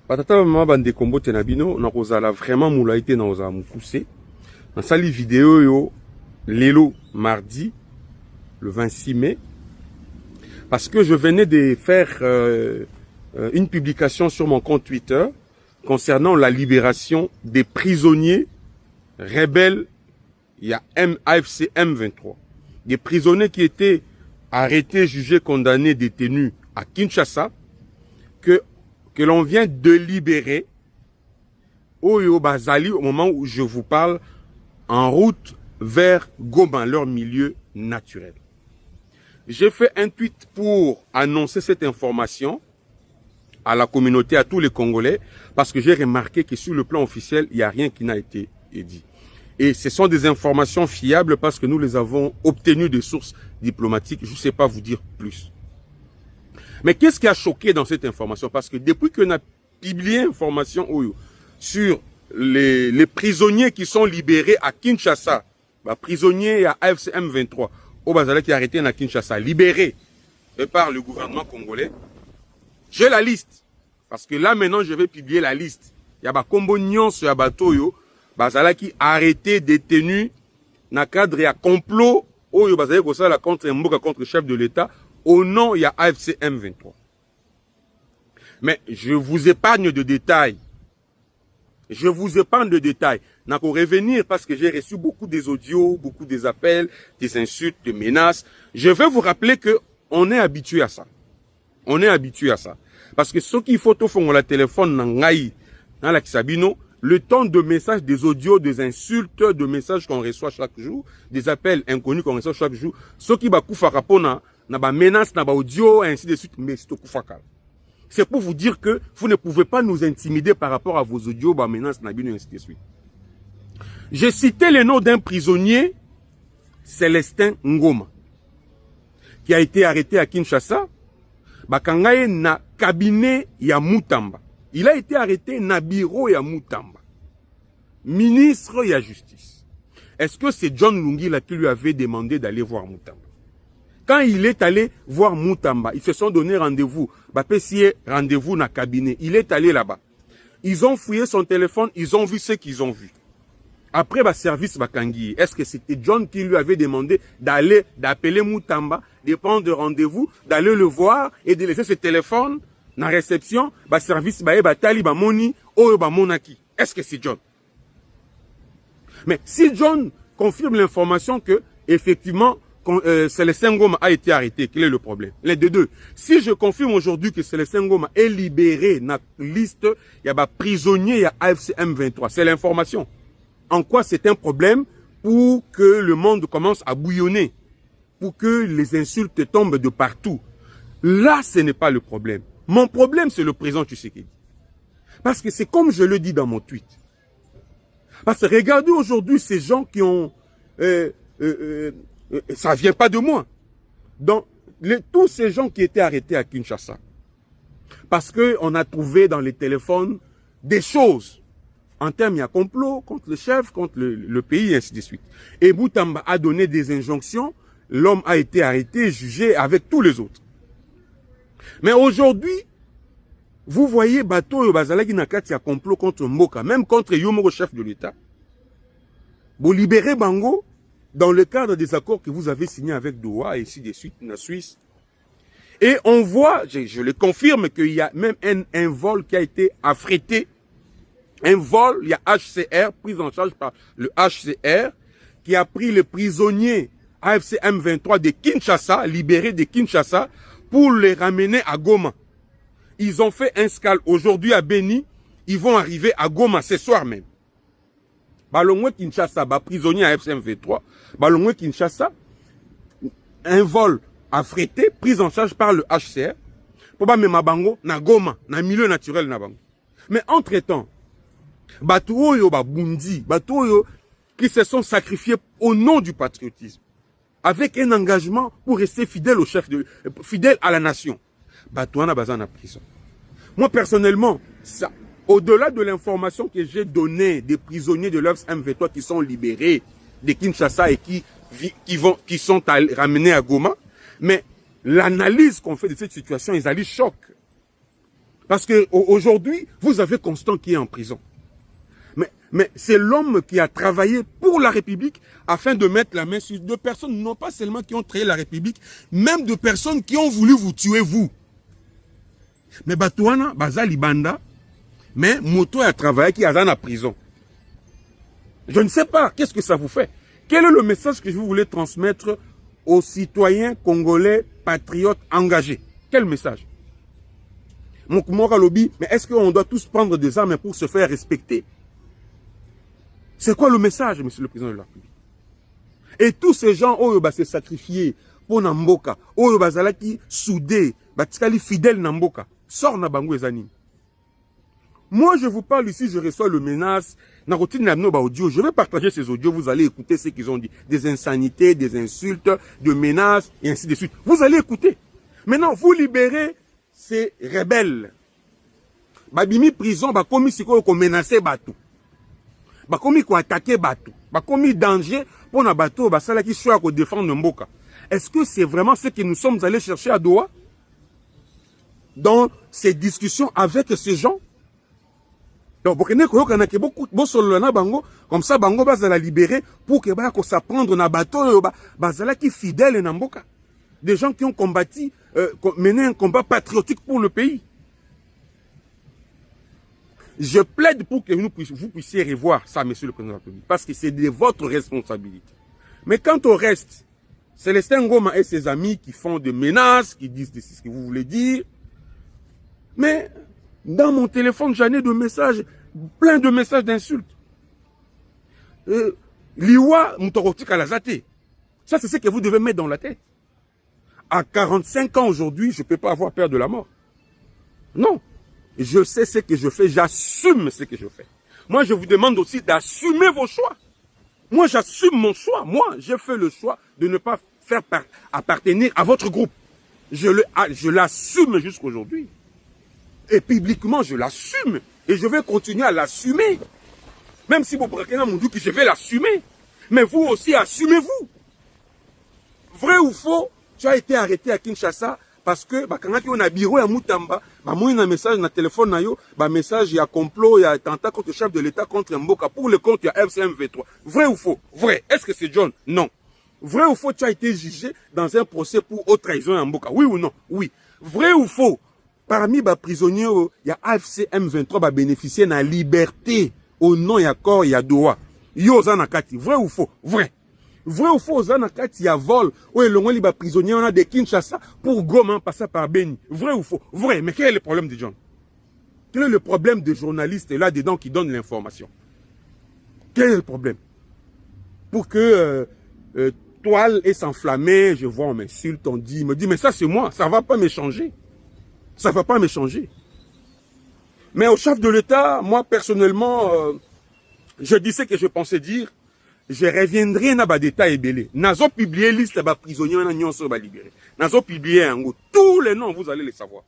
Patata mama bande kombo tenabino na kozala vraiment moulaité na oza mukuse. Na sali vidéo yo lelo mardi le 26 mai parce que je venais de faire une publication sur mon compte Twitter concernant la libération des prisonniers rebelles. Il y a AFC M23. Des prisonniers qui étaient arrêtés, jugés, condamnés, détenus à Kinshasa, que l'on vient de libérer au Bazali au moment où je vous parle, en route vers Goma, leur milieu naturel. J'ai fait un tweet pour annoncer cette information à la communauté, à tous les Congolais, parce que j'ai remarqué que sur le plan officiel, il n'y a rien qui n'a été dit. Et ce sont des informations fiables parce que nous les avons obtenues de sources diplomatiques. Je ne sais pas vous dire plus. Mais qu'est-ce qui a choqué dans cette information? Parce que depuis qu'on a publié information sur les prisonniers qui sont libérés à Kinshasa, prisonniers à AFC M23, au Bazala qui est arrêté à Kinshasa, libérés par le gouvernement congolais, j'ai la liste. Parce que là maintenant je vais publier la liste. Il y a Kombo Nyonso, il y a Batoyo, Bazala qui arrêté, détenu, dans le cadre de complot, Oyo Bazala qui a contre Mboka, contre le chef de l'État, au nom, il y a AFC M23. Mais je vous épargne de détails. Je vous épargne de détails. Je vais revenir parce que j'ai reçu beaucoup des audios, beaucoup des appels, des insultes, des menaces. Je vais vous rappeler que on est habitué à ça. On est habitué à ça. Parce que ce qu'il faut tout faire, on la téléphone dans la Kisabino, le temps de messages, des audios, des insultes, de messages qu'on reçoit chaque jour, des appels inconnus qu'on reçoit chaque jour, ce qui va couper rapona, na ba menace, na ba audio, ainsi de suite, mais c'est au koufakal. C'est pour vous dire que vous ne pouvez pas nous intimider par rapport à vos audios, ba menace, na bino, ainsi de suite. J'ai cité le nom d'un prisonnier, Célestin Ngoma, qui a été arrêté à Kinshasa, bakangaye na cabinet ya Mutamba. Il a été arrêté na bureau ya Mutamba, ministre ya justice. Est-ce que c'est John Lungila qui lui avait demandé d'aller voir Mutamba? Quand il est allé voir Mutamba, ils se sont donné rendez-vous. Rendez-vous dans le cabinet. Il est allé là-bas. Ils ont fouillé son téléphone, ils ont vu ce qu'ils ont vu. Après, service Bakangi, est-ce que c'était John qui lui avait demandé d'appeler Mutamba, de prendre rendez-vous, d'aller le voir et de laisser ce téléphone dans la réception, service Batali, Moni, Monaki. Est-ce que c'est John? Mais si John confirme l'information que, effectivement, Célestin Ngoma a été arrêté, quel est le problème? Les deux. Si je confirme aujourd'hui que Célestin Ngoma est libéré dans la liste, il y a prisonnier, il y a AFC M23. C'est l'information. En quoi c'est un problème pour que le monde commence à bouillonner, pour que les insultes tombent de partout? Là, ce n'est pas le problème. Mon problème, c'est le président Tshisekedi. Parce que c'est comme je le dis dans mon tweet. Parce que regardez aujourd'hui ces gens qui ont... ça vient pas de moi. Donc, tous ces gens qui étaient arrêtés à Kinshasa, parce qu'on a trouvé dans les téléphones des choses, en termes, il y a complot contre le chef, contre le pays, et ainsi de suite. Et Mutamba a donné des injonctions, l'homme a été arrêté, jugé avec tous les autres. Mais aujourd'hui, vous voyez Bato Bazalaki Nakati a complot contre Mboka, même contre Yomoro, chef de l'État. Vous libérez Bango, dans le cadre des accords que vous avez signés avec Doha et ainsi de suite, la Suisse. Et on voit, je le confirme, qu'il y a même un vol qui a été affrété. Un vol, il y a HCR, pris en charge par le HCR, qui a pris les prisonniers AFC M23 de Kinshasa, libérés de Kinshasa, pour les ramener à Goma. Ils ont fait un scale aujourd'hui à Beni, ils vont arriver à Goma ce soir même. Balongwe Kinshasa, prisonnier à FM23, Balongwe Kinshasa, un vol affrété, pris en charge par le HCR, pour même Bango, na Goma, na milieu naturel na Bango. Mais entre-temps, Batuoyo Babundi, Batuoyo qui se sont sacrifiés au nom du patriotisme, avec un engagement pour rester fidèle au chef, fidèle à la nation. Batouana Bazan à prison. Moi personnellement, ça. Au-delà de l'information que j'ai donnée des prisonniers de l'OFS M23 qui sont libérés de Kinshasa et qui sont ramenés à Goma, mais l'analyse qu'on fait de cette situation, ils allaient choc. Parce que aujourd'hui, vous avez Constant qui est en prison. Mais c'est l'homme qui a travaillé pour la République afin de mettre la main sur deux personnes, non pas seulement qui ont créé la République, même de personnes qui ont voulu vous tuer, vous. Mais Batouana, Bazali Banda, mais Moto a travaillé qui est en prison. Je ne sais pas, qu'est-ce que ça vous fait? Quel est le message que vous voulez transmettre aux citoyens congolais patriotes engagés? Quel message? Lobby, mais est-ce qu'on doit tous prendre des armes pour se faire respecter? C'est quoi le message, monsieur le président de la République? Et tous ces gens, oh, bah, se sacrifier pour Namboka, oh, bah, zalaki soudé, bah, tikali fidèle Namboka, sort na bango ezani. Moi, je vous parle ici, je reçois le menace, audio, je vais partager ces audios, vous allez écouter ce qu'ils ont dit. Des insanités, des insultes, des menaces, et ainsi de suite. Vous allez écouter. Maintenant, vous libérez ces rebelles. Babimi prison, bah, commis si ko menacé bateau. Bah, commis ko attaquer bateau. Bah, commis danger pour na bateau, bah, ça là qui soit ko défendre Mboka. Est-ce que c'est vraiment ce que nous sommes allés chercher à Doha? Dans ces discussions avec ces gens? Donc, comme ça, Bango va la libérer pour que ça prendre na bateau, bazala qui fidèle na Mboka. Des gens qui ont combattu, mené un combat patriotique pour le pays. Je plaide pour que vous puissiez revoir ça, monsieur le président de la République, parce que c'est de votre responsabilité. Mais quant au reste, Célestin Ngoma et ses amis qui font des menaces, qui disent ce que vous voulez dire, mais dans mon téléphone, j'en ai de messages, plein de messages d'insultes. Liwa Moutoroti Kalazate. Ça, c'est ce que vous devez mettre dans la tête. À 45 ans aujourd'hui, je ne peux pas avoir peur de la mort. Non. Je sais ce que je fais, j'assume ce que je fais. Moi, je vous demande aussi d'assumer vos choix. Moi, j'assume mon choix. Moi, j'ai fait le choix de ne pas faire appartenir à votre groupe. Je l'assume jusqu'aujourd'hui. Et publiquement, je l'assume. Et je vais continuer à l'assumer. Même si vous braquez dans mon doute, je vais l'assumer. Mais vous aussi, assumez-vous. Vrai ou faux, tu as été arrêté à Kinshasa parce que quand on a bureau à Moutamba, moi un message dans le téléphone, message, il y a complot, il y a attentat contre le chef de l'État, contre Mboka. Pour le compte, il y a FCMV3. Vrai ou faux? Vrai. Est-ce que c'est John? Non. Vrai ou faux, tu as été jugé dans un procès pour haute trahison à Mboka? Oui ou non? Oui. Vrai ou faux? Parmi les prisonniers, il y a AFC M23 qui bénéficier de la liberté au nom et corps et à Doha. Yo Zanakati. Vrai ou faux? Vrai. Vrai ou faux, Zanakati, il y a vol. Où les prisonniers, on a des Kinshasa pour Goma passer par Beni. Vrai ou faux? Vrai. Mais quel est le problème des gens? Quel est le problème des journalistes là-dedans qui donnent l'information? Quel est le problème? Pour que toile est s'enflammer, je vois, on m'insulte, on me dit, mais ça c'est moi, ça ne va pas me changer. Ça ne va pas me changer. Mais au chef de l'État, moi personnellement, je dis ce que je pensais dire. Je reviendrai dans les détails et belé. Nazo publié liste de prisonniers, nazo libéré. Nazo publié tous les noms, vous allez les savoir.